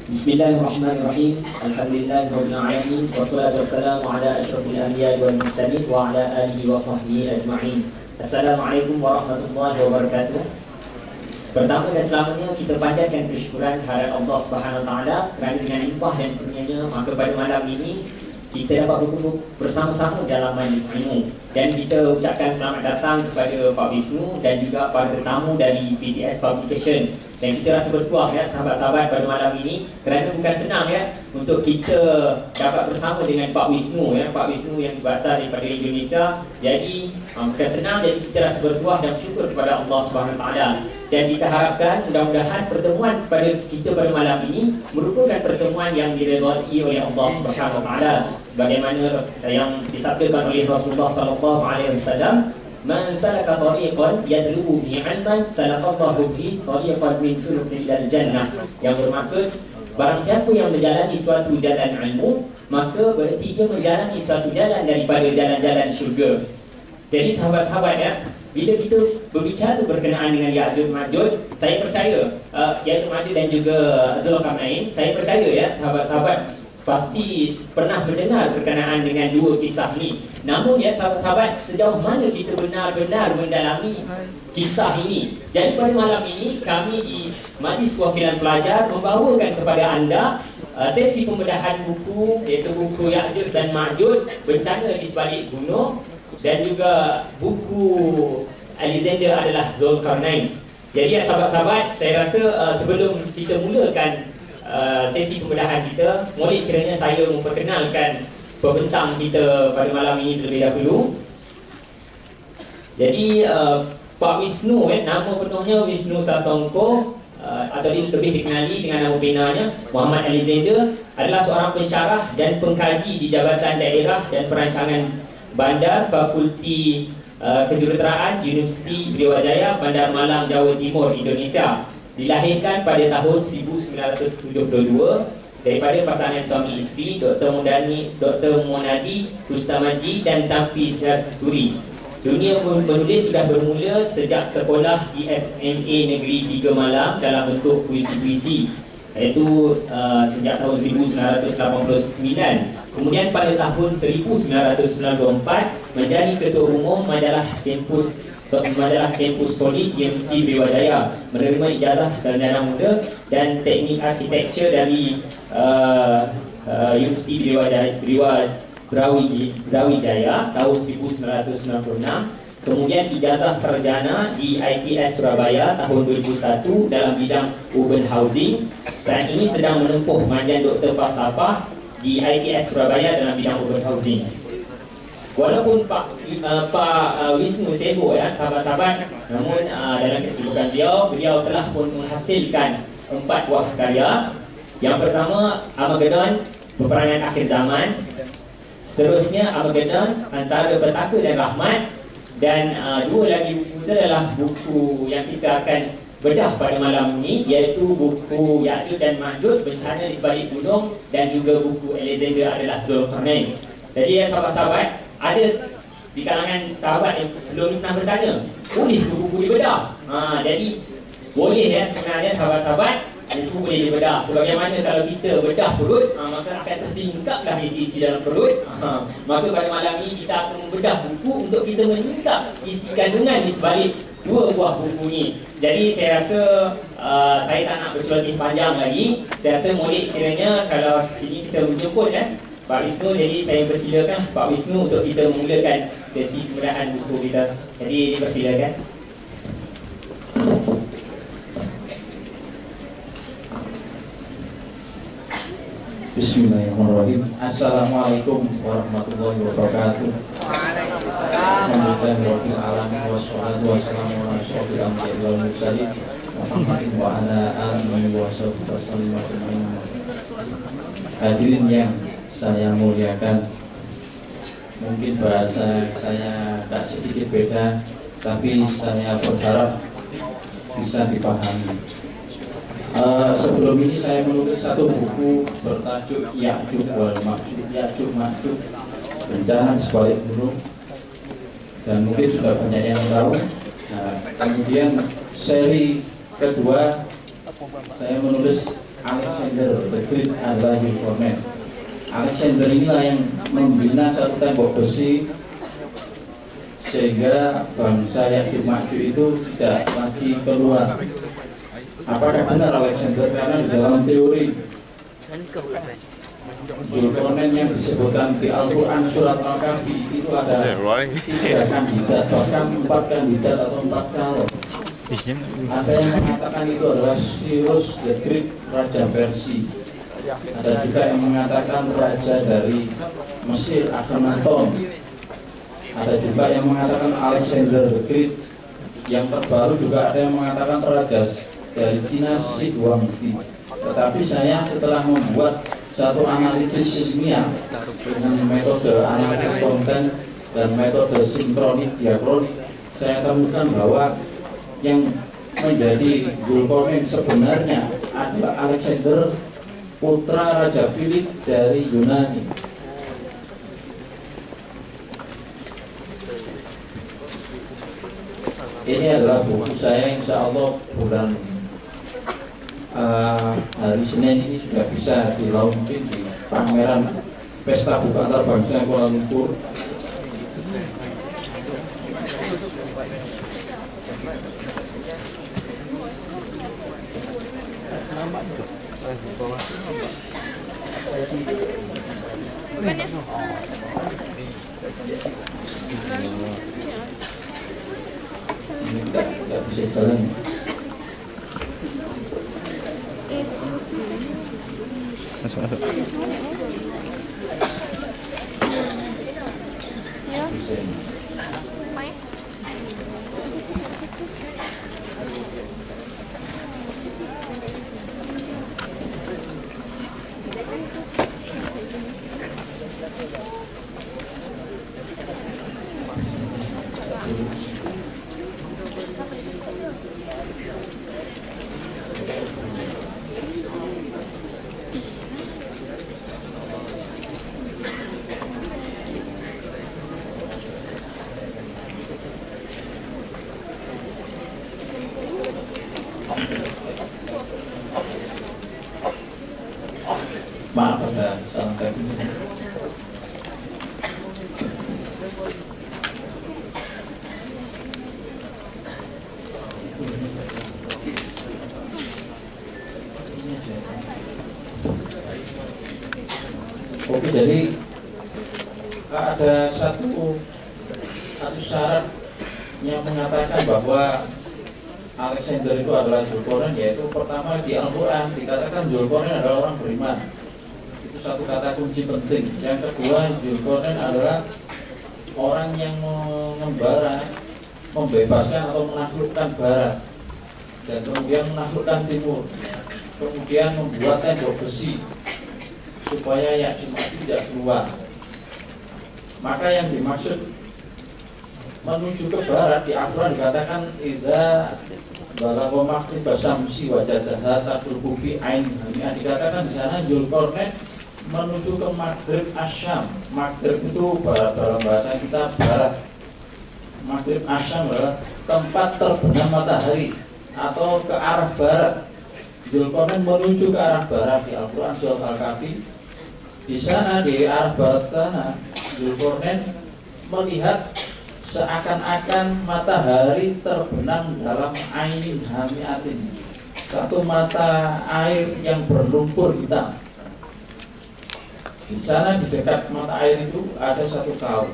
Bismillahirrahmanirrahim. Alhamdulillahirabbil alamin wassalatu wassalamu ala asyrofil anbiya'i wal mursalin wa ala alihi wa sahbihi ajma'in. Assalamualaikum warahmatullahi wabarakatuh. Pertama dan selamanya kita panjatkan kesyukuran kehadirat Allah Subhanahu wa taala kerana dengan limpah dan kurnianya maka pada malam ini kita dapat berkumpul bersama-sama dalam majlis ilmu, dan kita ucapkan selamat datang kepada Pak Wisnu dan juga para tetamu dari PTS Publication. Dan kita rasa bertuah ya sahabat-sahabat pada malam ini kerana bukan senang ya untuk kita dapat bersama dengan Pak Wisnu ya, Pak Wisnu yang berasal daripada Indonesia. Jadi bukan senang, jadi kita rasa bertuah dan bersyukur kepada Allah Subhanahu Wa Taala. Dan kita harapkan mudah-mudahan pertemuan pada kita pada malam ini merupakan pertemuan yang diredai oleh Allah Subhanahu Wa Taala, sebagaimana yang disabdakan oleh Rasulullah sallallahu alaihi wasallam, "Man salaka tariqan yad'u bi'ilman salaqallahu bihi tariqan min turuqil jannah." Yang bermaksud barang siapa yang menjalani suatu jalan ilmu, maka berarti dia menjalani suatu jalan daripada jalan-jalan syurga. Jadi sahabat-sahabat ya, bila kita berbicara berkenaan dengan Ya'juj Ma'juj, saya percaya Ya'juj Ma'juj dan juga Zulkarnain, saya percaya ya sahabat-sahabat pasti pernah mendengar berkenaan dengan dua kisah ini. Namun ya sahabat-sahabat, sejauh mana kita benar-benar mendalami kisah ini? Jadi pada malam ini kami di Majlis Perwakilan Pelajar membawakan kepada anda sesi pembedahan buku, iaitu buku Ya'juj dan Ma'juj, Bencana di Sebalik Gunung, dan juga buku Alexander adalah Zulkarnain. Jadi ya sahabat-sahabat, saya rasa sebelum kita mulakan sesi pembedahan kita, boleh kiranya saya memperkenalkan pembentang kita pada malam ini terlebih dahulu. Jadi Pak Wisnu nama penuhnya Wisnu Sasongko, atau dia lebih dikenali dengan nama benanya Muhammad Alexander, adalah seorang pensyarah dan pengkaji di Jabatan Daerah dan Perancangan Bandar Fakulti Kejuruteraan Universiti Brawijaya, Bandar Malang, Jawa Timur, Indonesia. Dilahirkan pada tahun 1972 daripada pasangan suami isteri Dr. Monadi Rustamaji dan Tampi Sasturi. Dunia menulis sudah bermula sejak sekolah di SMA Negeri 3 Malang dalam bentuk puisi-puisi, iaitu sejak tahun 1989. Kemudian pada tahun 1994 menjadi ketua umum majalah Kampus Solid Universiti Brawijaya, menerima ijazah sarjana muda dan teknik arsitektur dari Universiti Brawijaya tahun 1996. Kemudian ijazah sarjana di ITS Surabaya tahun 2001 dalam bidang urban housing. Saat ini sedang menempuh majan Doktor Falsafah di ITS Surabaya dalam bidang urban housing. Walaupun Pak Wisnu sibuk ya sahabat-sahabat, namun dalam kesibukan beliau telah pun menghasilkan 4 buah karya. Yang pertama Armageddon, Peperangan Akhir Zaman. Seterusnya Armageddon, Antara Petaka dan Rahmat. Dan 2 lagi buku itu adalah buku yang kita akan bedah pada malam ini, iaitu buku Ya'juj dan Ma'juj, Bencana di Sebalik Gunung, dan juga buku Alexander adalah Zulkarnain. Jadi ya sahabat-sahabat, ada di kalangan sahabat yang sebelum ini pernah bertanya, boleh buku dibedah? Jadi boleh ya sebenarnya sahabat-sahabat, buku boleh dibedah. Sebagaimana kalau kita bedah perut, maka akan tersingkaplah isi-isi dalam perut. Maka pada malam ini kita akan membedah buku untuk kita menyingkap isi kandungan di sebalik 2 buah buku ini. Jadi saya rasa saya tak nak berceloteh panjang lagi. Saya rasa boleh kiranya kalau ini kita menjemput Pak Wisnu, jadi saya persilakan Pak Wisnu untuk kita memulakan sesi pembedahan buku kita. Jadi dipersilakan. Bismillahirrahmanirrahim. Assalamualaikum warahmatullahi wabarakatuh. Alhamdulillahirabbil alamin wassalatu wassalamu ala asyrofil anbiya'i wal mursalin Muhammadin wa ala alihi wa sahbihi wasallam. Hadirin yang saya muliakan, mungkin bahasa saya agak sedikit beda, tapi saya berharap bisa dipahami. Sebelum ini saya menulis satu buku bertajuk Ya'juj wal Ma'juj, Ya'juj Ma'juj, Bencana di Sebalik Gunung, dan mungkin sudah banyak yang tahu. Kemudian seri kedua saya menulis Alexander the Great adalah Zulkarnain. Alexander inilah yang membina satu tembok besi sehingga bangsa yang maju itu tidak lagi keluar. Apakah benar Alexander? Karena di dalam teori Zulkarnain yang disebutkan di Al-Quran surat Al-Kahfi itu ada 3 kandidat, bahkan 4 kandidat atau 4 calon. Ada yang mengatakan itu adalah Cyrus the Great, Raja Persia. Ada juga yang mengatakan raja dari Mesir, Akhenaton. Ada juga yang mengatakan Alexander the Great. Yang terbaru juga ada yang mengatakan raja dari Cina, Shi Huangdi. Tetapi saya setelah membuat satu analisis ilmiah dengan metode analisis konten dan metode sinkronik diakronik, saya temukan bahwa yang menjadi Zulkarnain sebenarnya adalah Alexander, putra Raja Philip dari Yunani. Ini adalah buku saya, insya Allah bulan hari Senin ini sudah bisa dilaunching di pameran Pesta Buku Antarbangsa Kuala Lumpur. Ini tidak bisa jalan. Masuk. Ya. Maaf ada salah teknis. Oke, jadi ada satu syarat yang mengatakan bahwa Alexander itu adalah Zulkarnain, yaitu pertama di Al-Quran dikatakan Zulkarnain adalah orang beriman. Itu satu kata kunci penting. Yang kedua, Zulkarnain adalah orang yang mengembara, membebaskan atau menaklukkan barat, dan kemudian menaklukkan timur, kemudian membuat tembok besi supaya Ya'juj tidak keluar. Maka yang dimaksud menuju ke barat di Al-Quran dikatakan idza balagha maghriba syamsi wajadaha tadrubu fi ainiha. Dikatakan di sana Zulkarnain menuju ke Maghrib Asyam. Maghrib itu dalam bahasa kita barat. Maghrib Asyam adalah tempat terbenam matahari atau ke arah barat. Zulkarnain menuju ke arah barat di Al-Quran surat Al-Kahfi. Di sana di arah barat sana Zulkarnain melihat seakan-akan matahari terbenam dalam ainin hamiatin, satu mata air yang berlumpur hitam. Di sana di dekat mata air itu ada satu kaum.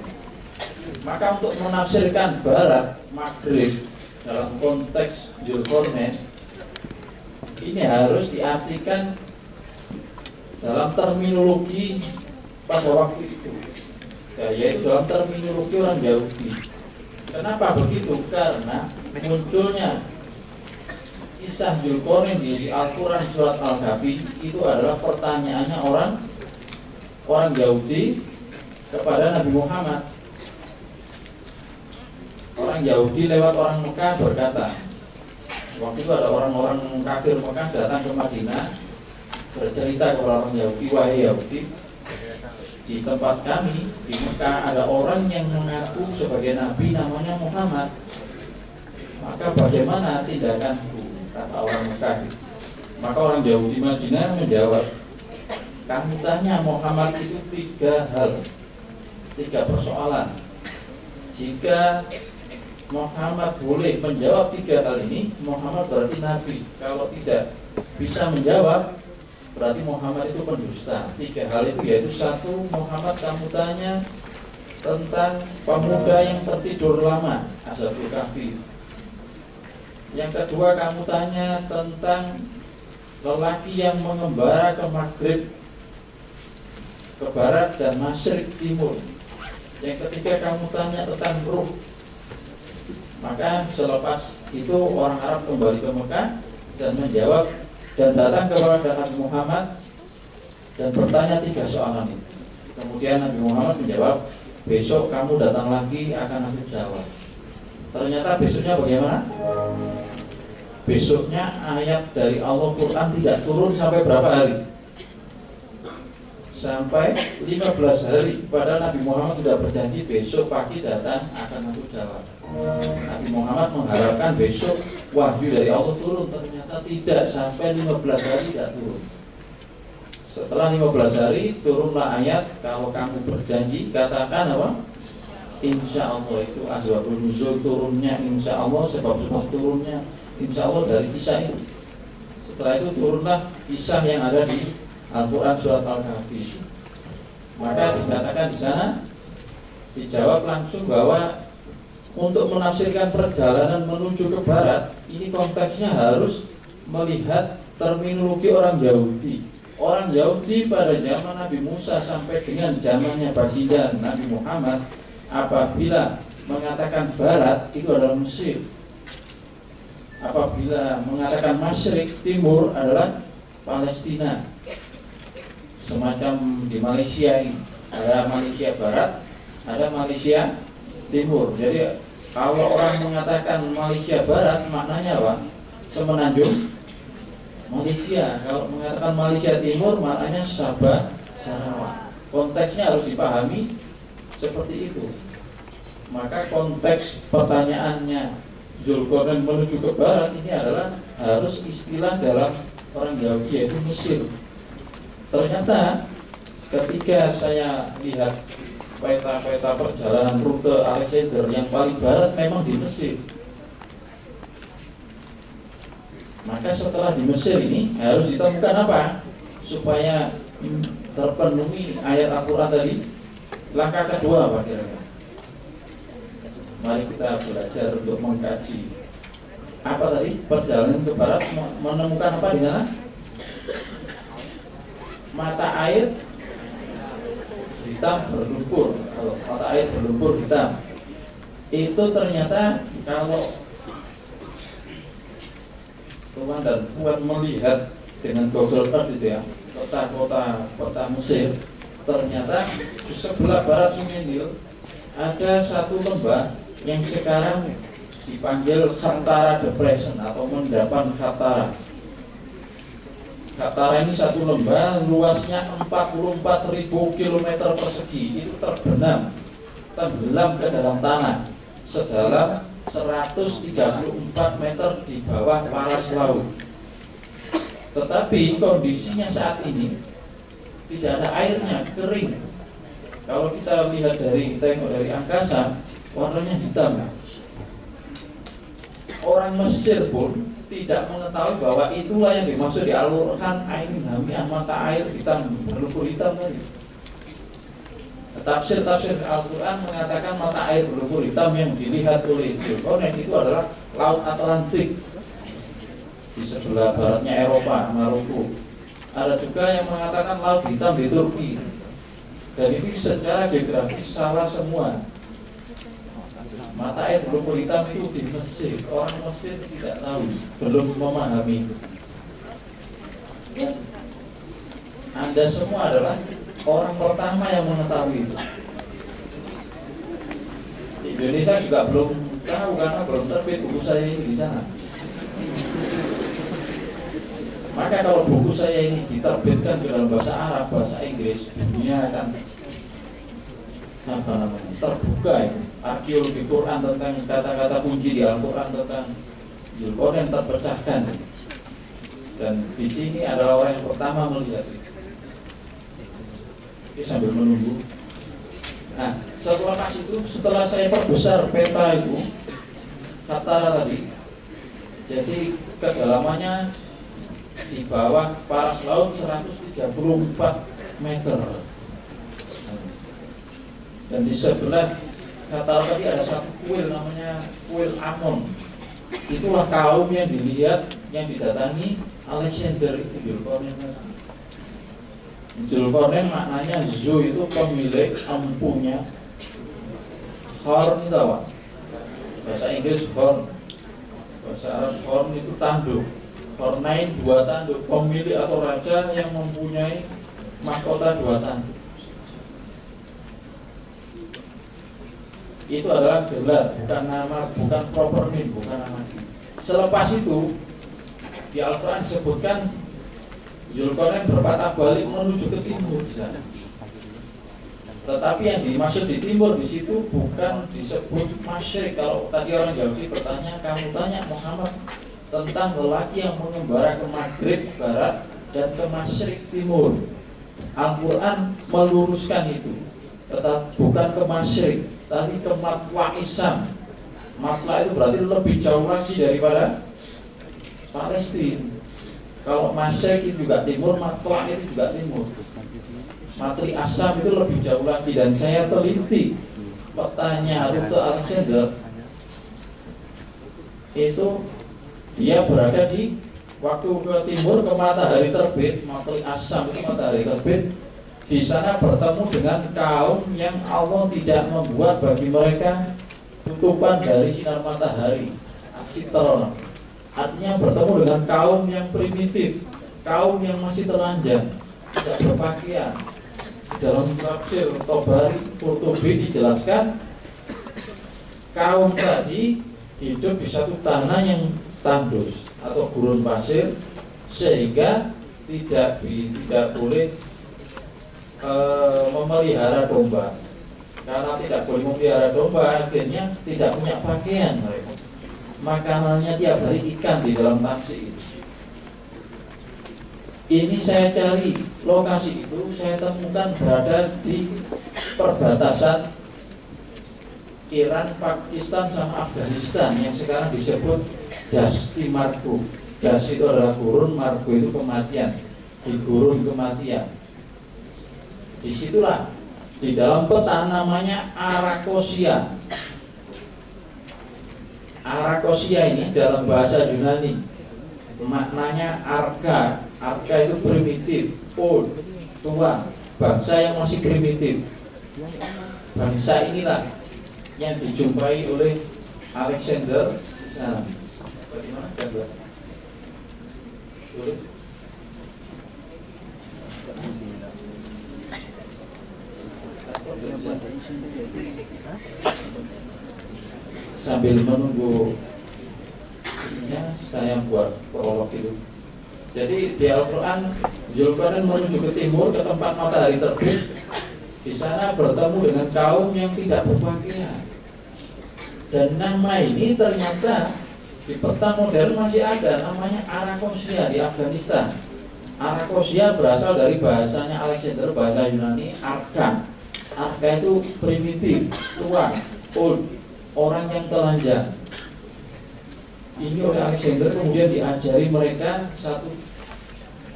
Maka untuk menafsirkan barat Maghrib dalam konteks Zulkarnain ini harus diartikan dalam terminologi pada waktu itu, ya, yaitu dalam terminologi orang Yahudi. Kenapa begitu? Karena munculnya kisah Zulkarnain di Al-Quran surat Al-Kahfi itu adalah pertanyaannya orang Yahudi kepada Nabi Muhammad. Orang Yahudi lewat orang Mekah berkata, waktu itu ada orang-orang kafir Mekah datang ke Madinah bercerita kepada orang Yahudi, wahai Yahudi, di tempat kami di Mekah ada orang yang mengaku sebagai nabi namanya Muhammad. Maka bagaimana tindakanku? Kata orang Mekah. Maka orang Yahudi Madinah menjawab, kamu tanya Muhammad itu 3 hal, 3 persoalan. Jika Muhammad boleh menjawab 3 hal ini, Muhammad berarti nabi. Kalau tidak bisa menjawab, berarti Muhammad itu pendusta. 3 hal itu yaitu, 1, Muhammad kamu tanya tentang pemuda yang tertidur lama, Ashabul Kahfi. Yang kedua, kamu tanya tentang lelaki yang mengembara ke Maghrib, ke barat dan masyrik timur. Yang ketiga, kamu tanya tentang ruh. Maka selepas itu orang Arab kembali ke Mekah dan menjawab dan datang kepada Nabi Muhammad dan bertanya 3 soalan itu. Kemudian Nabi Muhammad menjawab, besok kamu datang lagi akan aku jawab. Ternyata besoknya bagaimana? Besoknya ayat dari Allah Quran tidak turun sampai berapa hari? Sampai 15 hari. Padahal Nabi Muhammad sudah berjanji besok pagi datang akan aku jawab. Nabi Muhammad mengharapkan besok wahyu dari Allah turun. Ternyata tidak, sampai 15 hari tidak turun. Setelah 15 hari turunlah ayat, kalau kamu berjanji katakan apa? Insya Allah. Itu asbabun nuzul turunnya insya Allah, sebab turunnya insya Allah dari kisah itu. Setelah itu turunlah kisah yang ada di Al-Quran surat Al-Kahfi. Maka dikatakan di sana, dijawab langsung bahwa untuk menafsirkan perjalanan menuju ke barat, ini konteksnya harus melihat terminologi orang Yahudi. Orang Yahudi pada zaman Nabi Musa sampai dengan zamannya baginda Nabi Muhammad, apabila mengatakan barat itu adalah Mesir, apabila mengatakan masyrik timur adalah Palestina. Semacam di Malaysia ini, ada Malaysia Barat, ada Malaysia Timur. Jadi kalau orang mengatakan Malaysia Barat, maknanya apa? Semenanjung Malaysia. Kalau mengatakan Malaysia Timur, maknanya Sabah, Sarawak. Konteksnya harus dipahami seperti itu. Maka konteks pertanyaannya Zulkarnain menuju ke barat ini adalah harus istilah dalam orang Yahudi, yaitu Mesir. Ternyata ketika saya lihat peta-peta perjalanan rute Alexander, yang paling barat memang di Mesir. Maka setelah di Mesir ini harus ditemukan apa? Supaya terpenuhi ayat Al-Quran tadi. Langkah kedua apa kira-kira? Mari kita belajar untuk mengkaji apa tadi? Perjalanan ke barat, menemukan apa di sana? Mata air hitam berlumpur. Kalau mata air berlumpur hitam, itu ternyata kalau Tuhan dan Puan melihat dengan Google Earth itu ya, kota Mesir, ternyata di sebelah barat Sungai Nil ada satu lembah yang sekarang dipanggil Khattara Depression atau mendapan Khattara. Khattara ini satu lembah, luasnya 44.000 km persegi. Itu tenggelam ke dalam tanah sedalam 134 meter di bawah paras laut. Tetapi kondisinya saat ini tidak ada airnya, kering. Kalau kita lihat tengok dari angkasa, warnanya hitam. Orang Mesir pun tidak mengetahui bahwa itulah yang dimaksud di Al-Quran, ainin hamiyah, mata air hitam berlumpur hitam tadi. Tafsir Al-Quran mengatakan mata air berlumpur hitam yang dilihat oleh Zulkarnain itu adalah Laut Atlantik di sebelah baratnya Eropa, Maroko. Ada juga yang mengatakan Laut Hitam di Turki. Dan ini secara geografis salah semua. Mata air berlumpur hitam itu di Mesir. Orang Mesir tidak tahu, belum memahami itu. Anda semua adalah orang pertama yang mengetahui itu. Di Indonesia juga belum tahu karena belum terbit buku saya ini di sana. Maka kalau buku saya ini diterbitkan dalam bahasa Arab, bahasa Inggris, dunia akan terbuka itu. Arkeologi Quran tentang kata-kata kunci di Al-Quran tentang Zulkarnain terpecahkan. Dan di sini adalah orang yang pertama melihat itu. Oke, sambil menunggu. Nah, setelah itu, setelah saya perbesar peta itu, kata tadi, jadi kedalamannya di bawah paras laut 134 meter. Dan di sebelah kata tadi ada satu kuil namanya kuil Amon. Itulah kaum yang dilihat, yang didatangi Alexander itu Zulkarnain. Zulkarnain maknanya Zu itu pemilik, empunya. Horn itu apa? Bahasa Inggris horn, bahasa Arab horn itu tanduk. Hornain dua tanduk, pemilik atau raja yang mempunyai mahkota dua tanduk. Itu adalah gelar, bukan nama, bukan proper name, bukan nama. Selepas itu di Al-Quran disebutkan Zulkarnain berpatah balik menuju ke timur di sana. Tetapi yang dimaksud di timur di situ bukan disebut masyrik. Kalau tadi orang Yahudi bertanya, kamu tanya Muhammad tentang lelaki yang mengembara ke Maghrib barat dan ke masyrik timur. Al-Quran meluruskan itu, tetapi bukan ke masyrik, tapi ke matwa Isam. Matwa itu berarti lebih jauh lagi daripada Palestina. Kalau masyrik itu juga timur, matwa itu juga timur. Matri Asam itu lebih jauh lagi. Dan saya teliti petanya rute Alexander, itu dia berada di waktu ke timur, ke matahari terbit. Matri Asam itu matahari terbit. Di sana bertemu dengan kaum yang Allah tidak membuat bagi mereka tutupan dari sinar matahari, asitron. Artinya bertemu dengan kaum yang primitif, kaum yang masih telanjang, tidak berpakaian. Dalam tafsir Tobari Qurtubi dijelaskan kaum tadi hidup di satu tanah yang tandus atau gurun pasir, sehingga tidak boleh memelihara domba. Karena tidak boleh memelihara domba, akhirnya tidak punya pakaian mereka. Makanannya tiap hari ikan di dalam tafsir itu. Ini saya cari lokasi itu, saya temukan berada di perbatasan Iran, Pakistan sama Afghanistan yang sekarang disebut Dasti Margo. Das itu adalah gurun, Margo itu kematian, di gurun kematian. Disitulah di dalam peta namanya Arakosia. Arakosia ini dalam bahasa Yunani maknanya arka. Arka itu primitif, old, tua, bangsa yang masih primitif. Bangsa inilah yang dijumpai oleh Alexander di sana. Bagaimana? Sambil menunggu saya buat prolog itu. Jadi di Al-Quran Zulkarnain menuju ke timur, ke tempat matahari terbit. Di sana bertemu dengan kaum yang tidak berpakaian. Dan nama ini ternyata di peta modern masih ada, namanya Arakosia di Afghanistan. Arakosia berasal dari bahasanya Alexander, bahasa Yunani, Arka. Arka itu primitif, tua, old, orang yang telanjang. Ini oleh Alexander kemudian diajari mereka satu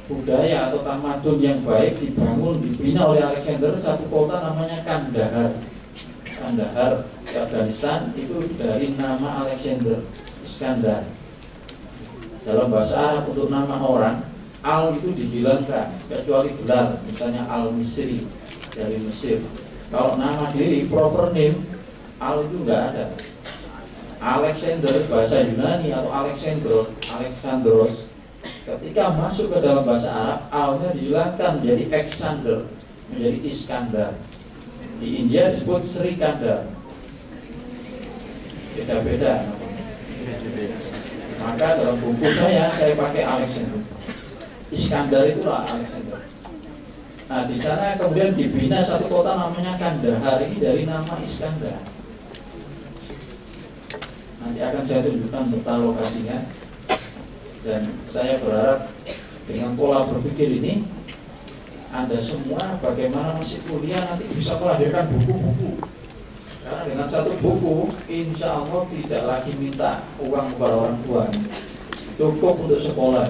budaya atau tamadun yang baik, dibangun, dibina oleh Alexander satu kota namanya Kandahar. Kandahar di Afghanistan itu dari nama Alexander, Iskandar. Dalam bahasa Arab untuk nama orang, Al itu dihilangkan kecuali gelar, misalnya Al-Misri dari Mesir. Kalau nama diri, proper name, Al itu nggak ada. Alexander bahasa Yunani atau Alexandros, ketika masuk ke dalam bahasa Arab, Al-nya dihilangkan menjadi Alexander, menjadi Iskandar. Di India disebut Sri Kandar. Beda-beda. Maka dalam buku saya pakai Alexander. Iskandar itulah Alexander. Nah, di sana kemudian dibina satu kota namanya Kandahar, ini dari nama Iskandar. Nanti akan saya tunjukkan peta lokasinya. Dan saya berharap dengan pola berpikir ini Anda semua bagaimana masih kuliah nanti bisa melahirkan buku-buku. Karena dengan satu buku insya Allah tidak lagi minta uang kepada orang tua, cukup untuk sekolah,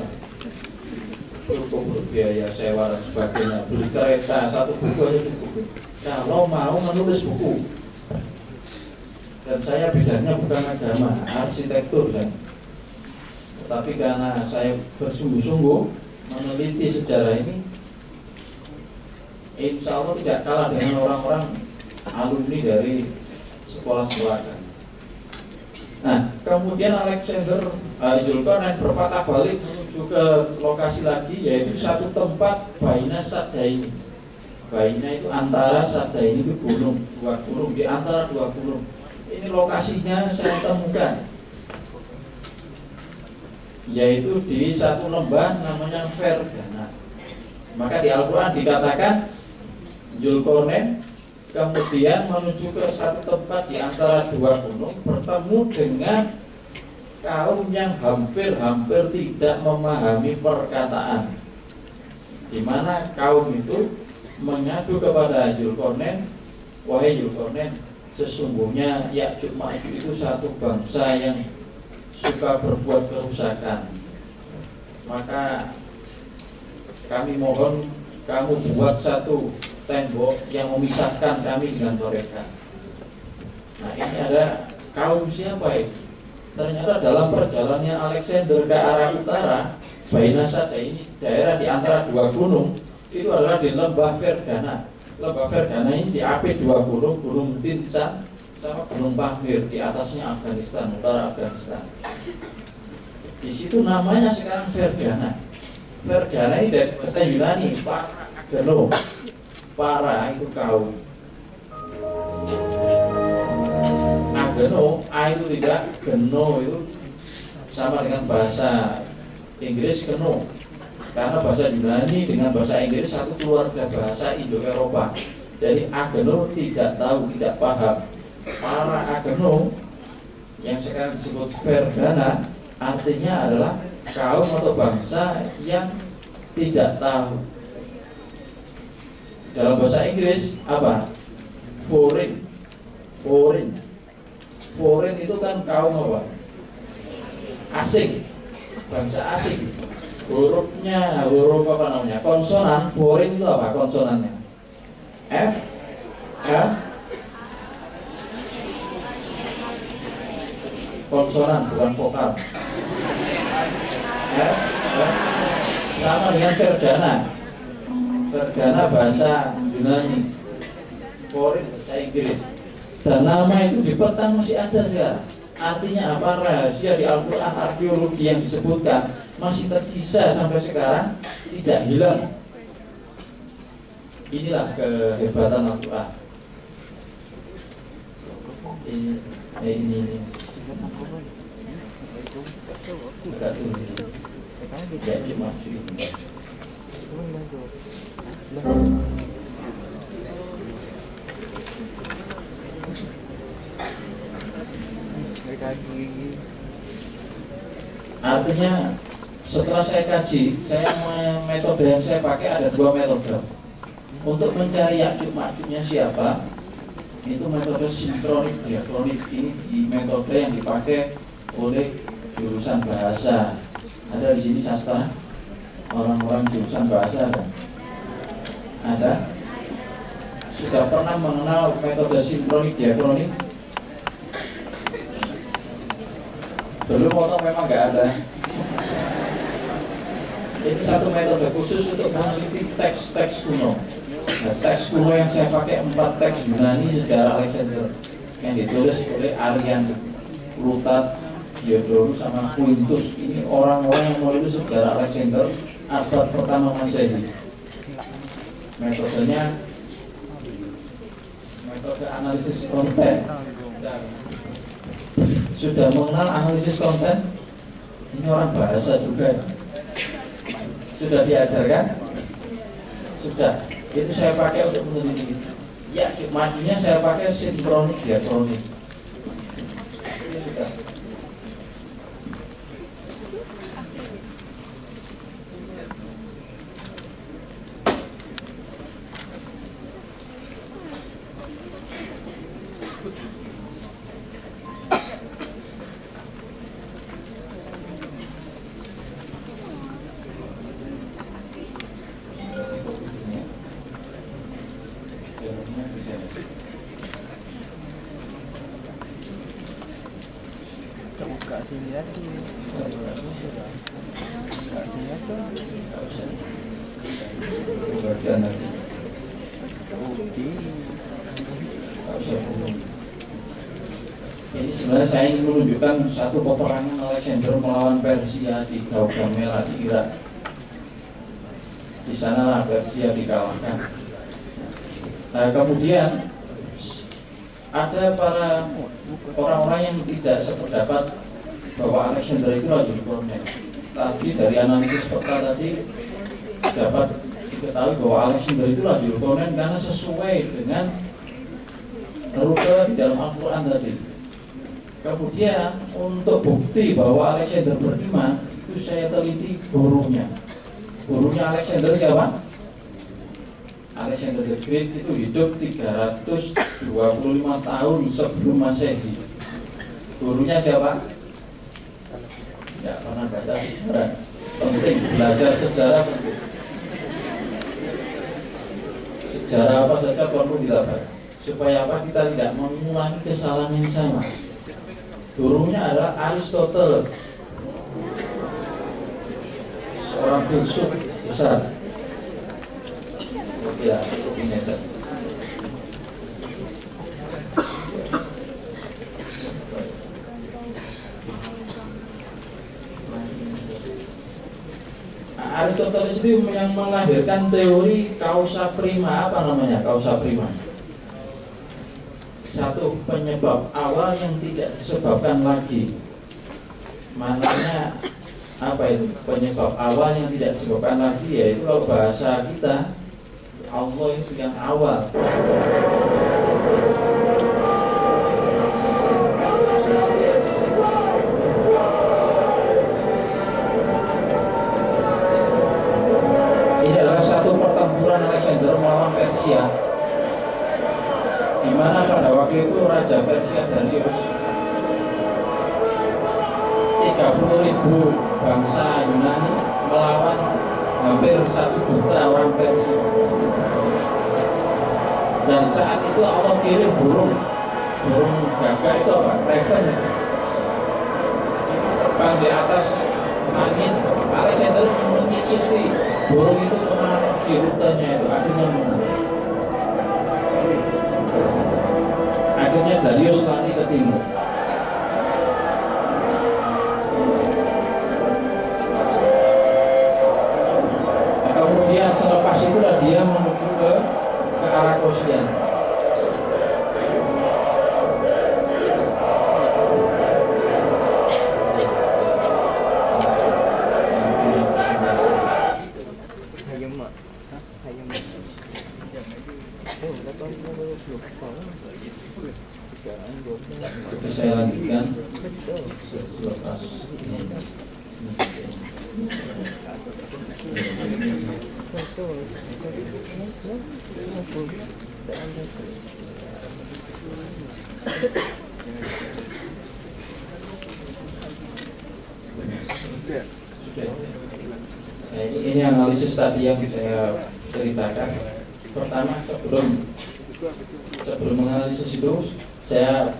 cukup untuk biaya sewa dan sebagainya, beli kereta, satu buku aja cukup. Kalau mau menulis buku. Dan saya bidangnya bukan agama, arsitektur kan. Tapi karena saya bersungguh-sungguh meneliti sejarah ini, insya Allah tidak kalah dengan orang-orang alumni dari sekolah-sekolah kan. Nah, kemudian Alexander Zulkarnain berpatah balik menuju ke lokasi lagi, yaitu satu tempat Baina Saddaini. Baina itu antara Saddaini itu gunung, dua gunung, di antara dua gunung. Ini lokasinya saya temukan, yaitu di satu lembah namanya Fergana. Maka di Al-Quran dikatakan Zulkarnain kemudian menuju ke satu tempat di antara dua gunung, bertemu dengan kaum yang hampir-hampir tidak memahami perkataan, di mana kaum itu mengadu kepada Zulkarnain, wahai Zulkarnain, sesungguhnya Ya'juj Ma'juj itu satu bangsa yang suka berbuat kerusakan. Maka kami mohon kamu buat satu tembok yang memisahkan kami dengan mereka. Nah, ini ada kaum siapa itu? Ternyata dalam perjalanannya Alexander ke arah utara, Baina Saddaini, daerah di antara dua gunung, itu adalah di lembah Fergana. Lembah Fergana ini diapit dua gunung, Gunung Tinsan sama Gunung Pamir, di atasnya Afghanistan, utara Afghanistan. Di situ namanya sekarang Fergana. Fergana ini dari bahasa Yunani, Geno. Para itu kaum. Ageno, A itu tidak, Geno itu sama dengan bahasa Inggris Geno. Karena bahasa Yunani dengan bahasa Inggris satu keluarga bahasa Indo-Eropa. Jadi Ageno tidak tahu, tidak paham. Para Ageno yang sekarang disebut Fergana artinya adalah kaum atau bangsa yang tidak tahu. Dalam bahasa Inggris apa? Foreign. Foreign. Foreign itu kan kaum apa? Asing. Bangsa asing. Hurufnya, huruf apa namanya? Konsonan. Foreign itu apa konsonannya? F, L. Konsonan bukan vokal. F, L. Sama dengan Fergana. Fergana bahasa Yunani, Foreign bahasa Inggris. Dan nama itu di peta masih ada sekarang. Artinya apa? Rahasia di Al-Quran, arkeologi yang disebutkan masih tersisa sampai sekarang, tidak hilang. Inilah kehebatan Al-Quran. Ini. Agak turun. Ya, cuma artinya setelah saya kaji, metode yang saya pakai ada dua metode untuk mencari Ya'juj Ma'jujnya siapa. Itu metode sinkronik diakronik. Ini di metode yang dipakai oleh jurusan bahasa. Ada di sini sastra, orang-orang jurusan bahasa ada. Sudah pernah mengenal metode sinkronik diakronik? Belum atau memang nggak ada? Ini satu metode khusus untuk meneliti teks-teks kuno. Nah, teks kuno yang saya pakai 4 teks Yunani sejarah Alexander yang ditulis oleh Arian, Plutarch, Diodorus sama Quintus. Ini orang-orang yang menulis sejarah Alexander abad pertama Masehi. Metodenya metode analisis konten. Sudah mengenal analisis konten? Ini orang bahasa juga. Sudah diajarkan? Sudah. Itu saya pakai untuk meneliti. Ya, majunya saya pakai sinkronik diakronik. Ini sudah. Bagian lagi. Ini sebenarnya saya ingin menunjukkan satu peperangan Alexander melawan Persia di Gaugamela di Irak. Di sana Persia dikalahkan. Nah, kemudian ada para orang-orang yang tidak sependapat bahwa Alexander itu Rajul Kornet. Tapi dari analisis peta tadi dapat diketahui bahwa Alexander itu Rajul Kornet karena sesuai dengan rute di dalam Al-Quran tadi. Kemudian untuk bukti bahwa Alexander beriman, itu saya teliti gurunya. Gurunya Alexander siapa? Alexander the Great itu hidup 325 tahun sebelum Masehi. Gurunya siapa? Ya, pernah baca sejarah. Penting belajar sejarah penting. Sejarah apa saja perlu kita baca. Supaya apa? Kita tidak mengulangi kesalahan yang sama. Gurunya adalah Aristoteles, seorang filsuf besar. Ya, ini ada. Aristoteles itu yang melahirkan teori causa prima. Apa namanya causa prima? Satu penyebab awal yang tidak disebabkan lagi. Maknanya apa itu? Penyebab awal yang tidak disebabkan lagi, yaitu kalau bahasa kita Allah itu yang awal. Ini adalah satu pertempuran Alexander melawan Persia, di mana pada waktu itu Raja Persia Darius 30.000 bangsa Yunani melawan hampir 1 juta orang Persia. Dan saat itu Allah kirim burung gagak itu apa? Raven. Terbang di atas langit. Alexander mengikuti burung itu kemana pergi rutenya itu, akhirnya menang. Akhirnya Darius lari ke timur. Nah, kemudian selepas itulah dia menuju ke arah Kosian. Saya lanjutkan selepas ini. Nah, ini analisis tadi yang saya ceritakan. Pertama, sebelum menganalisis itu, saya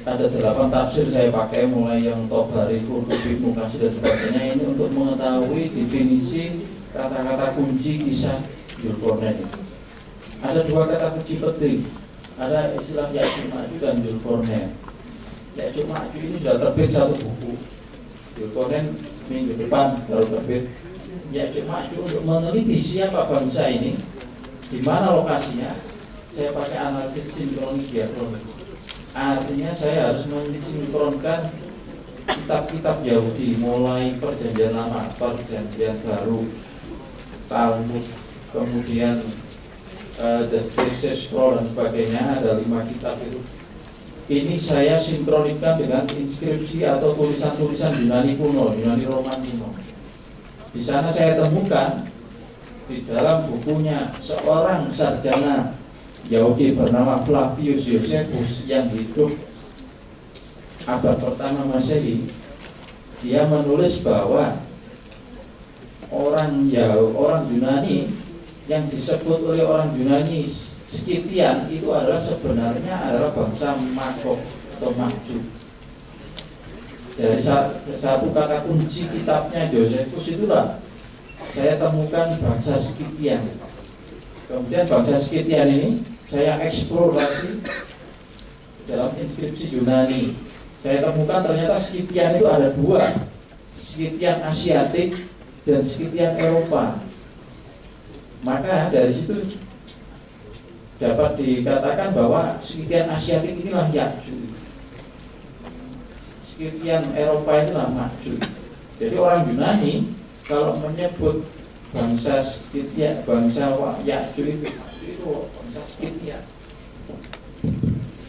ada 8 tafsir saya pakai, mulai yang Tobari, Qurtubi, Muqasid dan sebagainya. Ini untuk mengetahui definisi kata-kata kunci kisah Dzulqarnain. Ada 2 kata kunci penting. Ada istilah Ya'juj Ma'juj dan Dzulqarnain. Ya'juj Ma'juj ini sudah terbit 1 buku. Dzulqarnain minggu depan baru terbit. Ya'juj Ma'juj untuk meneliti siapa bangsa ini, di mana lokasinya. Saya pakai analisis sinkronik diakronik. Artinya saya harus mensinkronkan kitab-kitab Yahudi, mulai Perjanjian Lama, Perjanjian Baru, Talmud, kemudian The Dead Scroll dan sebagainya. Ada 5 kitab itu. Ini saya sinkronikkan dengan inskripsi atau tulisan-tulisan Yunani kuno, Yunani Romanino. Di sana saya temukan di dalam bukunya seorang sarjana Yahudi bernama Flavius Josephus yang hidup abad pertama Masehi. Dia menulis bahwa orang Yunani yang disebut oleh orang Yunani Skitian itu adalah sebenarnya adalah bangsa Magog atau Majuj. Dari satu kata kunci kitabnya Josephus itulah saya temukan bangsa Scythian. Kemudian bangsa Scythian ini saya eksplorasi dalam inskripsi Yunani. Saya temukan ternyata Scythian itu ada dua, Scythian Asiatik dan Scythian Eropa. Maka dari situ dapat dikatakan bahwa Scythian Asiatik inilah Ya'juj, Scythian Eropa itulah Ma'juj. Jadi orang Yunani kalau menyebut bangsa Scythian, bangsa Ya'juj itu bangsa Scythian.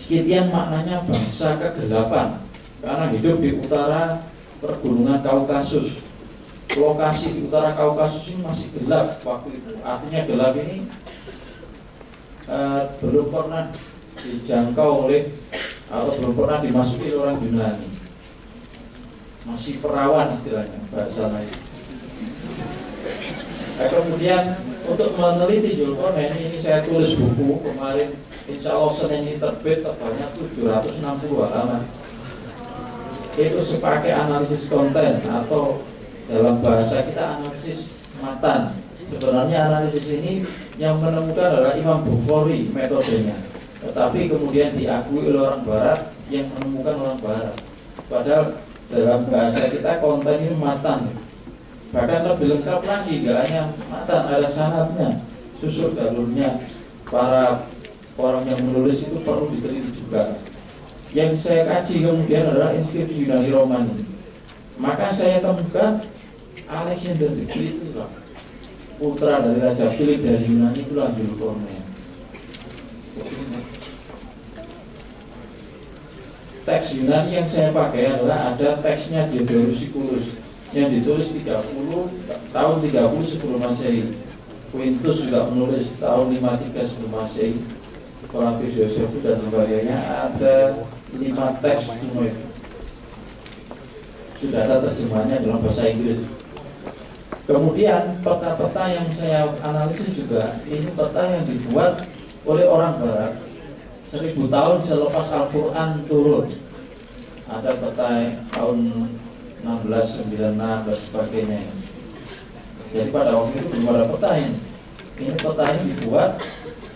Scythian maknanya bangsa kegelapan, karena hidup di utara pergunungan Kaukasus. Lokasi di utara Kaukasus ini masih gelap waktu itu. Artinya gelap ini belum pernah dijangkau oleh atau belum pernah dimasuki orang Yunani. Masih perawan istilahnya bahasa lain. Kemudian untuk meneliti Dzulqarnain ini saya tulis buku kemarin, insya Allah Senin ini terbit, tebalnya 760 halaman. Itu sebagai analisis konten atau dalam bahasa kita analisis matan. Sebenarnya analisis ini yang menemukan adalah Imam Bukhari metodenya, tetapi kemudian diakui oleh orang Barat yang menemukan orang Barat. Padahal dalam bahasa kita konten ini matan. Bahkan lebih lengkap lagi, gak hanya matan, ada sanadnya, susur galurnya. Para orang yang menulis itu perlu diteliti juga. Yang saya kaji kemudian adalah inskripsi Yunani Romawi. Maka saya temukan Alexander the Great itulah putra dari Raja Philip dari Yunani, itulah Dzulqarnain. Teks Yunani yang saya pakai adalah ada teksnya Diodorus Siculus yang ditulis tahun 30 sebelum Masehi. Quintus juga menulis tahun 53 sebelum Masehi. Flavius Josephus dan sebagainya, ada 5 teks kuno itu. Sudah ada terjemahannya dalam bahasa Inggris. Kemudian peta-peta yang saya analisis juga, ini peta yang dibuat oleh orang Barat 1000 tahun selepas Al-Quran turun. Ada peta tahun 1696 dan sebagainya. Jadi pada waktu itu belum ada peta ini. Ini peta ini dibuat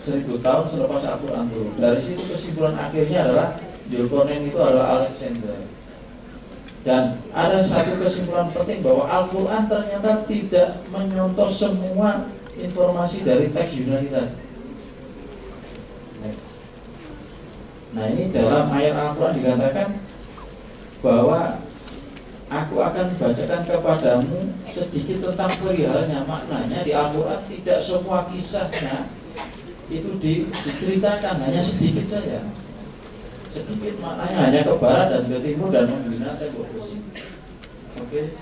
1000 tahun selepas Al-Quran turun. Dari situ kesimpulan akhirnya adalah Dzulqarnain itu adalah Alexander. Dan ada satu kesimpulan penting bahwa Al-Quran ternyata tidak menyontoh semua informasi dari teks Yunani tadi. Nah ini dalam ayat Al-Quran dikatakan bahwa aku akan bacakan kepadamu sedikit tentang perihalnya. Maknanya di Al-Quran tidak semua kisahnya itu diceritakan, hanya sedikit saja. Sedikit maknanya hanya ke barat dan ke timur dan membina tembok besi. Oke.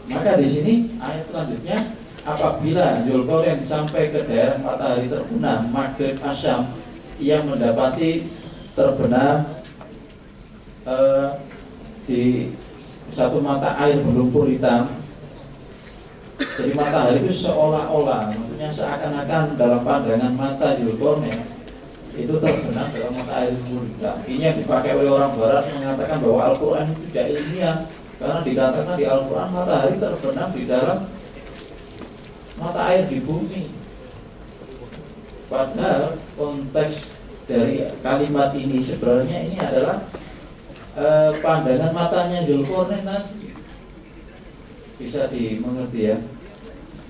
Maka di sini ayat selanjutnya, apabila Dzulqarnain sampai ke daerah matahari terbenam, Maghrib Asyam, ia mendapati terbenam di satu mata air berlumpur hitam. Jadi matahari itu seolah-olah, maksudnya seakan-akan dalam pandangan mata Dzulqarnain itu terbenam dalam mata air berlumpur hitam. Ini yang dipakai oleh orang Barat mengatakan bahwa Al-Quran itu tidak ilmiah, karena dikatakan di Al-Quran matahari terbenam di dalam mata air di bumi. Padahal konteks dari kalimat ini sebenarnya ini adalah pandangan matanya Dzulqarnain tadi. Bisa dimengerti ya,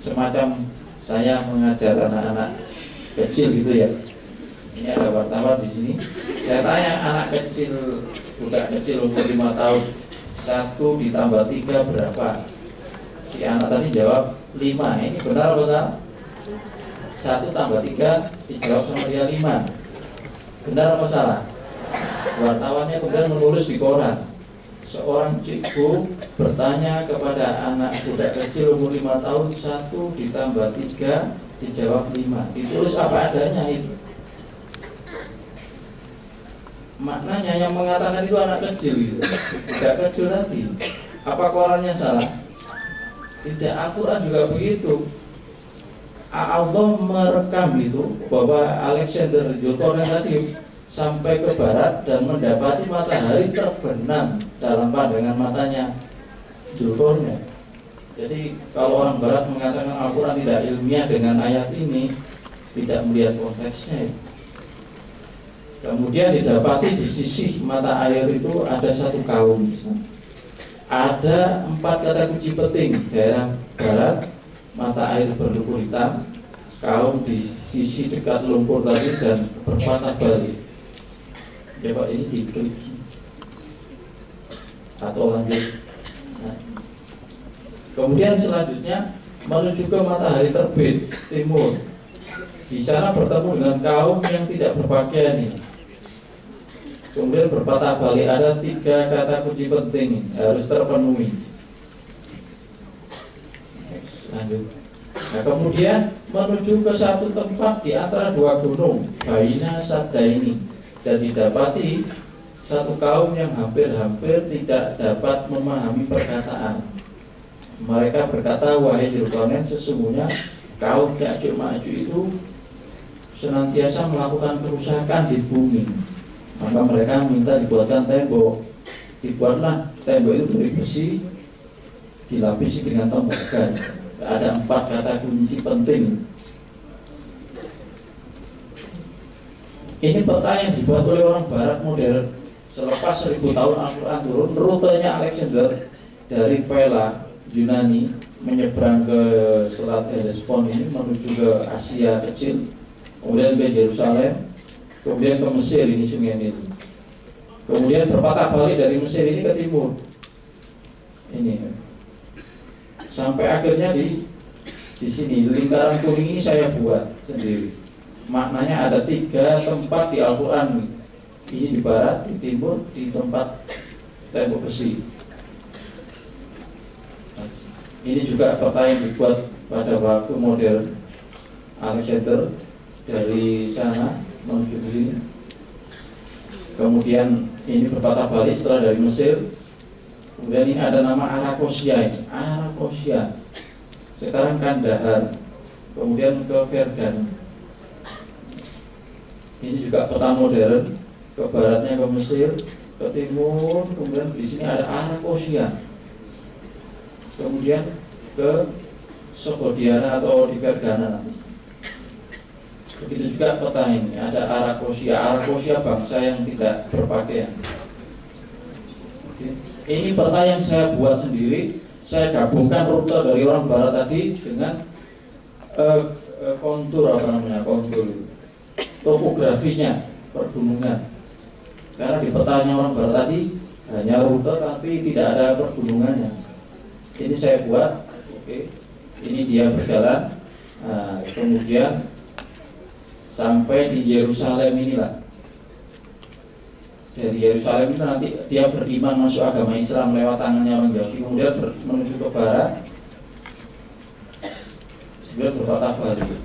semacam saya mengajar anak-anak kecil gitu ya. Ini ada wartawan di sini. Saya tanya anak kecil, budak kecil umur 5 tahun, 1 ditambah 3 berapa? Si anak tadi jawab 5. Ini benar apa salah? 1 tambah 3 dijawab sama dia 5. Benar apa salah? Wartawannya kemudian menulis di koran. Seorang cikgu bertanya kepada anak budak kecil umur 5 tahun, 1 ditambah 3 dijawab 5. Ditulis apa adanya itu. Maknanya yang mengatakan itu anak kecil gitu. Budak kecil tadi. Apa korannya salah? Tidak, Al-Quran juga begitu. Allah merekam itu bahwa Alexander Dzulqarnain tadi sampai ke barat dan mendapati matahari terbenam dalam pandangan matanya Zulkarnain. Jadi kalau orang Barat mengatakan Al-Quran tidak ilmiah dengan ayat ini, tidak melihat konteksnya. Kemudian didapati di sisi mata air itu ada satu kaum. Ada 4 kata kunci penting. Daerah barat, mata air berlumpur hitam, kaum di sisi dekat lumpur tadi, dan berpatah balik. Coba ini diklik atau lanjut. Nah. Kemudian selanjutnya menuju ke matahari terbit timur. Di sana bertemu dengan kaum yang tidak berpakaian ini. Kemudian berpatah balik, ada 3 kata kunci penting harus terpenuhi. Lanjut. Nah, kemudian menuju ke satu tempat di antara 2 gunung, Baina Sadda ini, dan didapati satu kaum yang hampir-hampir tidak dapat memahami perkataan. Mereka berkata, wahai Zulkarnain, sesungguhnya kaum Ya'juj Ma'juj itu senantiasa melakukan kerusakan di bumi. Maka mereka minta dibuatkan tembok. Dibuatlah tembok itu dari besi, dilapisi dengan tembaga. Ada 4 kata kunci penting. Ini peta yang dibuat oleh orang Barat modern selepas 1000 tahun Al-Quran turun. Rutenya Alexander dari Pella, Yunani, menyeberang ke Selat Hellespont ini menuju ke Asia Kecil, kemudian ke Yerusalem, kemudian ke Mesir, ini sungai Nil. Kemudian berpatah balik dari Mesir ini ke timur. Ini sampai akhirnya di sini lingkaran kuning ini saya buat sendiri. Maknanya ada 3 tempat di Al-Quran. Ini di barat, di timur, di tempat tembok besi. Ini juga peta yang dibuat pada waktu modern Alexander dari sana menuju ke sini. Kemudian ini berpatah balik setelah dari Mesir. Kemudian ini ada nama Arakosia ini, Arakosia. Sekarang Kandahar. Kemudian ke Fergana. Ini juga peta modern, ke baratnya ke Mesir, ke timur, kemudian di sini ada Arakosia. Kemudian ke Sogodiana atau di Fergana nanti. Begitu juga peta ini, ada Arakosia. Arakosia bangsa yang tidak berpakaian. Ini peta yang saya buat sendiri. Saya gabungkan rute dari orang Barat tadi dengan kontur kontur topografinya, pergunungan. Karena di petanya orang Barat tadi hanya rute tapi tidak ada pergunungannya. Ini saya buat, oke. Ini dia berjalan. Nah, kemudian sampai di Yerusalem inilah. Dari Yerusalem itu nanti dia beriman masuk agama Islam lewat tangannya orang Yahudi, kemudian menuju ke barat, kemudian berpatah balik.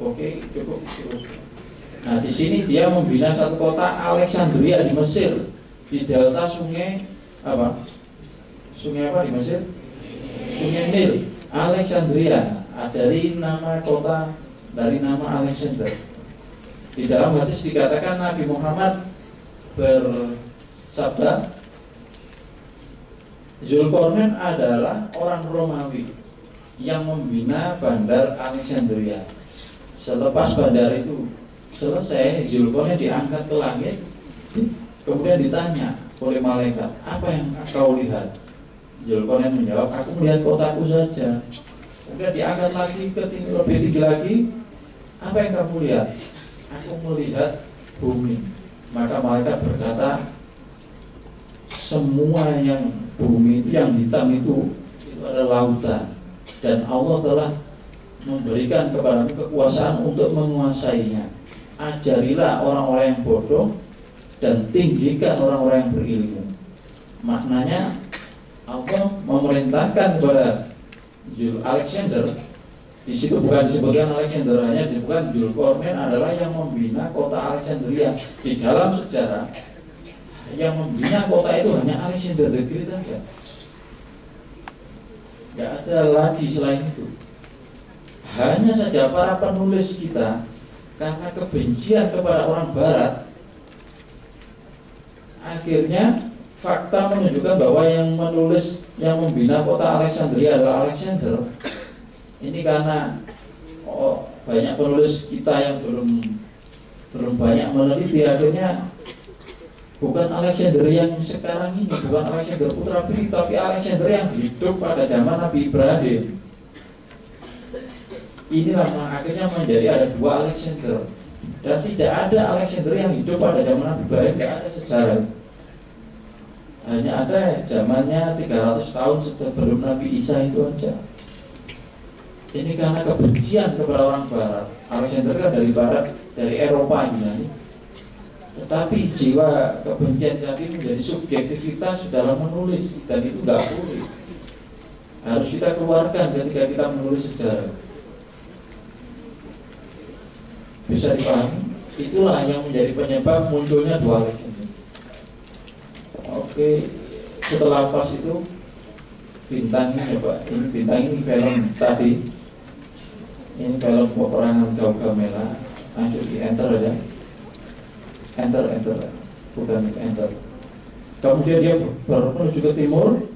Oke, cukup. Nah, di sini dia membina satu kota Alexandria di Mesir, di delta sungai apa? Sungai apa di Mesir? Sungai Nil. Alexandria dari nama kota, dari nama Alexander. Di dalam hadis dikatakan Nabi Muhammad bersabda, Zulkarnain adalah orang Romawi yang membina bandar Alexandria. Selepas bandar itu selesai, Zulkarnain diangkat ke langit, kemudian ditanya oleh malaikat, apa yang kau lihat? Zulkarnain menjawab, aku melihat kotaku saja. Kemudian diangkat lagi ke lebih tinggi lagi, apa yang kamu lihat? Aku melihat bumi. Maka malaikat berkata, semua yang bumi itu, yang hitam itu adalah lautan, dan Allah telah memberikan kepadamu kekuasaan untuk menguasainya. Ajarilah orang-orang yang bodoh dan tinggikan orang-orang yang berilmu. Maknanya Allah memerintahkan kepada Alexander. Di situ bukan disebutkan Alexander, hanya disebutkan Zulkarnain adalah yang membina kota Alexandria. Di dalam sejarah yang membina kota itu hanya Alexander the Great saja. Tidak ada lagi selain itu. Hanya saja para penulis kita karena kebencian kepada orang Barat akhirnya fakta menunjukkan bahwa yang menulis, yang membina kota Alexandria adalah Alexander. Ini karena banyak penulis kita yang belum banyak meneliti, akhirnya bukan Alexander yang sekarang ini, bukan Alexander putra Philip, tapi Alexander yang hidup pada zaman Nabi Ibrahim. Inilah akhirnya menjadi ada dua Alexander, dan tidak ada Alexander yang hidup pada zaman Nabi Ibrahim, tidak ada sejarah. Hanya ada zamannya 300 tahun sebelum Nabi Isa itu aja. Ini karena kebencian kepada orang Barat. Alexander kan dari Barat, dari Eropa ini. Tetapi jiwa kebencian tadi menjadi subjektivitas dalam menulis, dan itu nggak boleh. Harus kita keluarkan ketika kita menulis sejarah. Bisa dipahami? Itulah yang menjadi penyebab munculnya dua Alexander. Oke, setelah pas itu bintang ini, Pak. Ini bintang ini film tadi. Ini film peperangan Gaugamela. Langsung di enter aja. Enter, bukan enter. Kemudian dia menuju ke timur,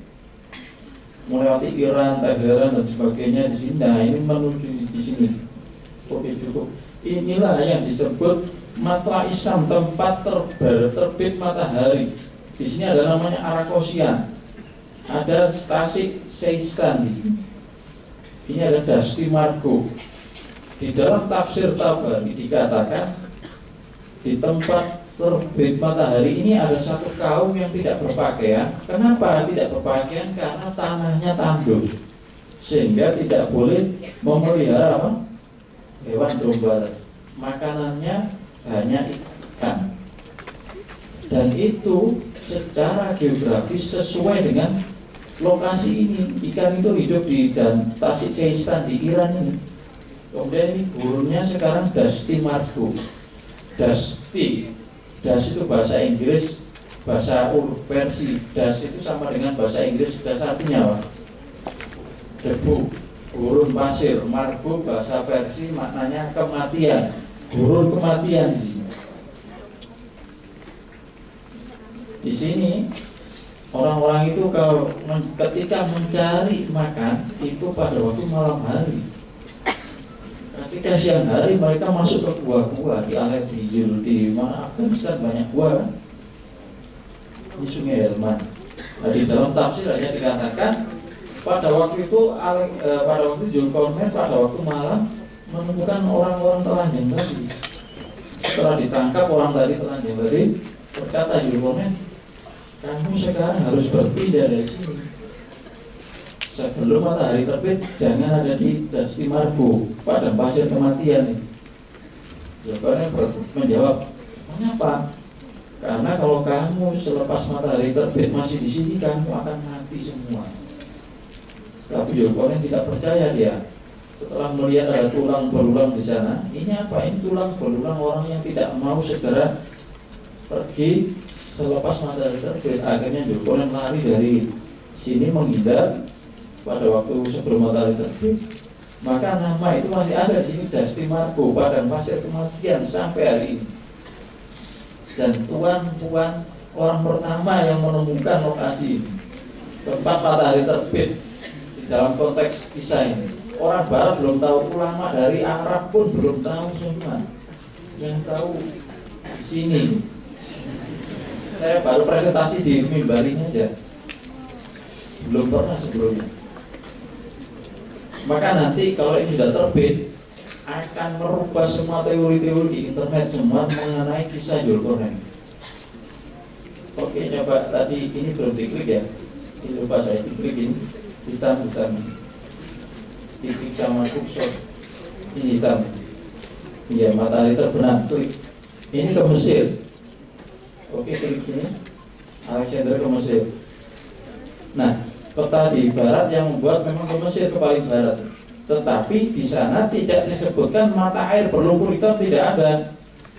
melewati Iran, Teheran dan sebagainya di sini. Nah, ini menuju di sini. Oke, cukup. Inilah yang disebut Matra Isam, tempat terbit matahari. Di sini ada namanya Arakosian. Ada Stasic Seistan di sini. Ini ada Dasti Margo. Di dalam tafsir Tabari dikatakan di tempat terbit matahari ini ada satu kaum yang tidak berpakaian. Kenapa tidak berpakaian? Karena tanahnya tandus, sehingga tidak boleh memelihara apa? Hewan domba. Makanannya hanya ikan. Dan itu secara geografis sesuai dengan lokasi ini. Ikan itu hidup di dan Tasik Seistan di Iran ini. Kemudian ini burungnya sekarang Dasti Margo. Dasti, das itu bahasa Inggris, bahasa Persia. Das itu sama dengan bahasa Inggris. Das artinya apa? Debu, gurun pasir. Margo bahasa Persia maknanya kematian, gurun kematian. Di sini orang-orang itu ketika mencari makan itu pada waktu malam hari. Ketika siang hari mereka masuk ke gua-gua di Al-Diyul, di mana Afghanistan banyak gua, di Sungai Helmand. Nah, di dalam tafsir hanya dikatakan pada waktu itu pada waktu Zulkarnain pada waktu malam menemukan orang-orang telanjang tadi. Setelah ditangkap orang tadi telanjang tadi, berkata Zulkarnain, kamu sekarang harus berpindah dari sini. Sebelum matahari terbit, jangan ada di Dasti Margo, padang pasir kematian ini. Zulkarnain menjawab, mengapa? Karena kalau kamu selepas matahari terbit masih di sini, kamu akan mati semua. Tapi Zulkarnain tidak percaya dia. Setelah melihat ada tulang belulang di sana, ini apa? Ini tulang belulang orang yang tidak mau segera pergi selepas matahari terbit. Akhirnya Zulkarnain lari dari sini menghindar pada waktu sebelum matahari terbit. Maka nama itu masih ada di sini, Dasti Margo, padang pasir kematian sampai hari ini. Dan tuan-tuan orang pertama yang menemukan lokasi ini, tempat matahari terbit di dalam konteks kisah ini. Orang Barat belum tahu, ulama dari Arab pun belum tahu semua. Yang tahu di sini. Saya baru presentasi di mimbar ini aja, belum pernah sebelumnya. Maka nanti kalau ini sudah terbit akan merubah semua teori-teori di internet semua mengenai kisah Zulkarnain. Oke, coba tadi ini belum diklik ya. Ini lupa saya diklik ini hitam. Diklik sama kursor ini hitam. Iya, matahari terbenam, klik. Ini ke Mesir. Oke, klik sini. Alexander ke Mesir. Nah, peta di barat yang membuat memang ke Mesir ke paling barat. Tetapi di sana tidak disebutkan mata air berlumpur hitam, tidak ada.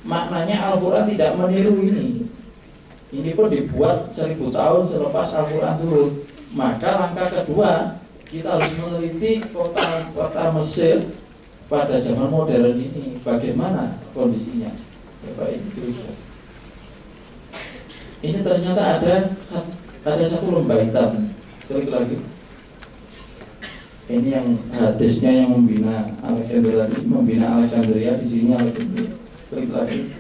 Maknanya Al-Quran tidak meniru ini. Ini pun dibuat 1000 tahun selepas Al-Quran turun. Maka langkah kedua, kita harus meneliti kota Mesir pada zaman modern ini, bagaimana kondisinya. Ya, Pak, ini terus. Ini ternyata ada satu lembah hitam. Klik lagi. Ini yang hadisnya yang membina Alexandria di sini Alexandria. Klik lagi.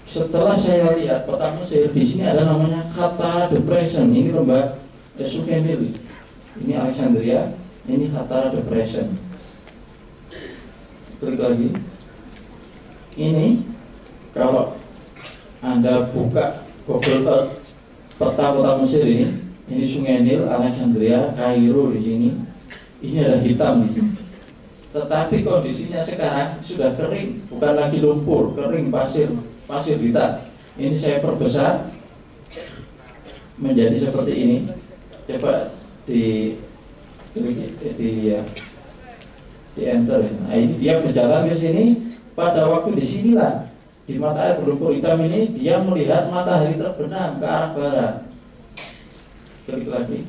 Setelah saya lihat peta Mesir, di sini ada namanya Khatara Depression. Ini lembah Sukenil. Ini Alexandria, ini Khatara Depression. Klik lagi. Ini kalau Anda buka Google Earth peta kota Mesir ini Sungai Nil, Alexandria, Kairo di sini. Ini ada hitam di sini. Tetapi kondisinya sekarang sudah kering, bukan lagi lumpur, kering pasir hitam. Ini saya perbesar menjadi seperti ini. Coba di enter. Nah, ini dia berjalan ke sini. Pada waktu disinilah di mata air berlumpur hitam ini dia melihat matahari terbenam ke arah barat. Klik lagi.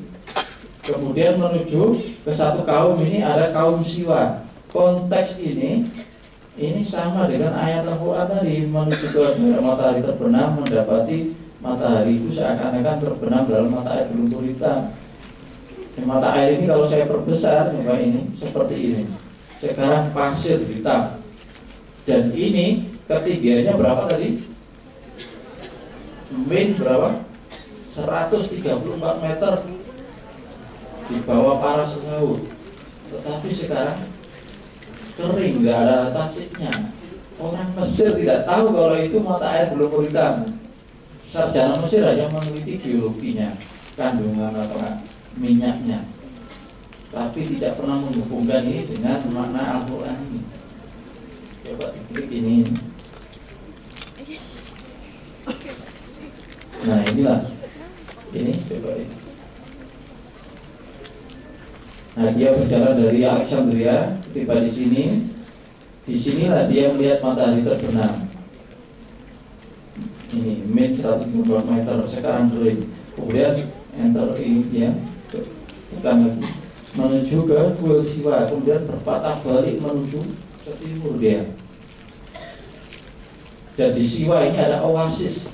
Kemudian menuju ke satu kaum, ini ada kaum Siwa. Konteks ini sama dengan ayat Al-Quran tadi, menuju ke matahari terbenam, mendapati matahari itu seakan-akan terbenam dalam mata air berlumpur hitam. Mata air ini kalau saya perbesar, coba ini seperti ini. Sekarang pasir hitam. Dan ini ketinggiannya berapa tadi? Min berapa? 134 meter di bawah paras laut. Tetapi sekarang kering, nggak ada tasiknya. Orang Mesir tidak tahu kalau itu mata air berlumpur hitam. Sarjana Mesir hanya meneliti geologinya, kandungan atau minyaknya, tapi tidak pernah menghubungkan ini dengan makna Al-Quran ini. Coba klik ini. Nah inilah, ini coba ini. Nah dia berjalan dari Alexandria, tiba di sini. Disinilah dia melihat matahari terbenam. Ini min 150 meter, sekarang kering. Kemudian enter ini dia, tekan lagi, menuju ke Kuil Siwa. Kemudian berpatah balik menuju ke timur dia. Dan di Siwa ini ada oasis.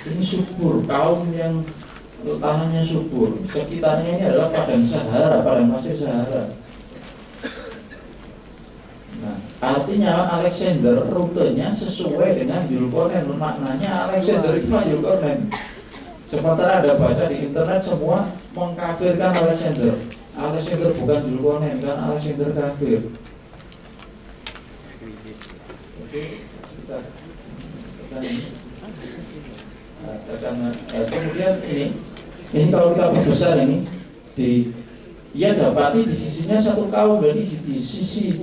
Ini subur, kaum yang tanahnya subur. Sekitarnya ini adalah padang Sahara, padang pasir Sahara. Nah, artinya Alexander rutenya sesuai dengan Zulkarnain. Maknanya Alexander itu Zulkarnain. Sementara ada baca di internet semua mengkafirkan Alexander. Alexander bukan Zulkarnain, kan Alexander kafir. Oke, kita tekan ini. Kemudian ini kalau kita perbesar ini ia dapati di sisinya satu kaum, dan di sisi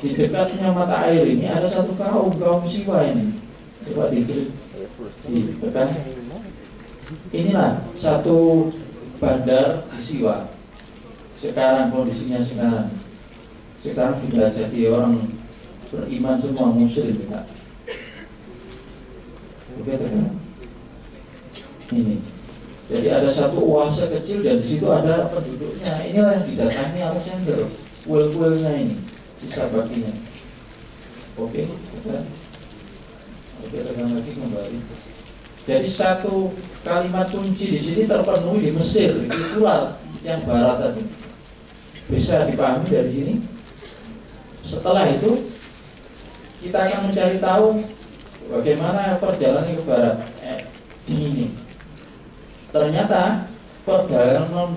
di dekatnya mata air ini ada satu kaum Siwa ini. Coba ditekan. Inilah satu bandar di Siwa. Sekarang kondisinya sekarang sudah jadi orang beriman semua, muslim ya. Oke, teman. Ini. Jadi ada satu oase kecil dan di situ ada penduduknya. Inilah yang didatangi Alexander. Kuil-kuilnya ini, sisa baginya. Oke, tekan lagi kembali. Jadi satu kalimat kunci di sini terpenuhi di Mesir. Itulah yang barat tadi. Bisa dipahami dari sini. Setelah itu kita akan mencari tahu bagaimana perjalanan ke barat. Ini. Ternyata perjalanan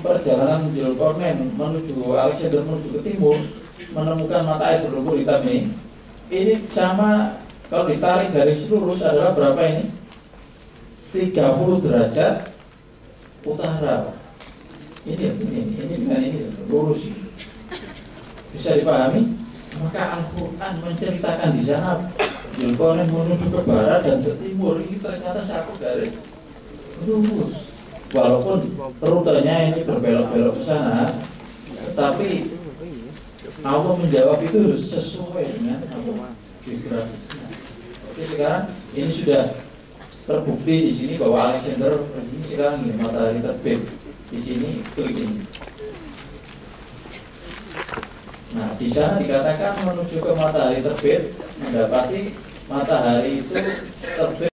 Zulkarnain menuju Alexander menuju ke timur, menemukan mata air berlumpur hitam ini sama kalau ditarik garis lurus adalah berapa ini? 30 derajat utara. Ini dengan ini lurus. Bisa dipahami? Maka Al-Quran menceritakan di sana Zulkarnain menuju ke barat dan ke timur. Ini ternyata satu garis lurus. Walaupun rutenya ini berbelok-belok ke sana, tetapi Allah menjawab itu sesuai dengan geografisnya. Oke, sekarang ini sudah terbukti di sini bahwa Alexander ini sekarang ini matahari terbit di sini, klik ini. Nah, di sana dikatakan menuju ke matahari terbit, mendapati matahari itu terbit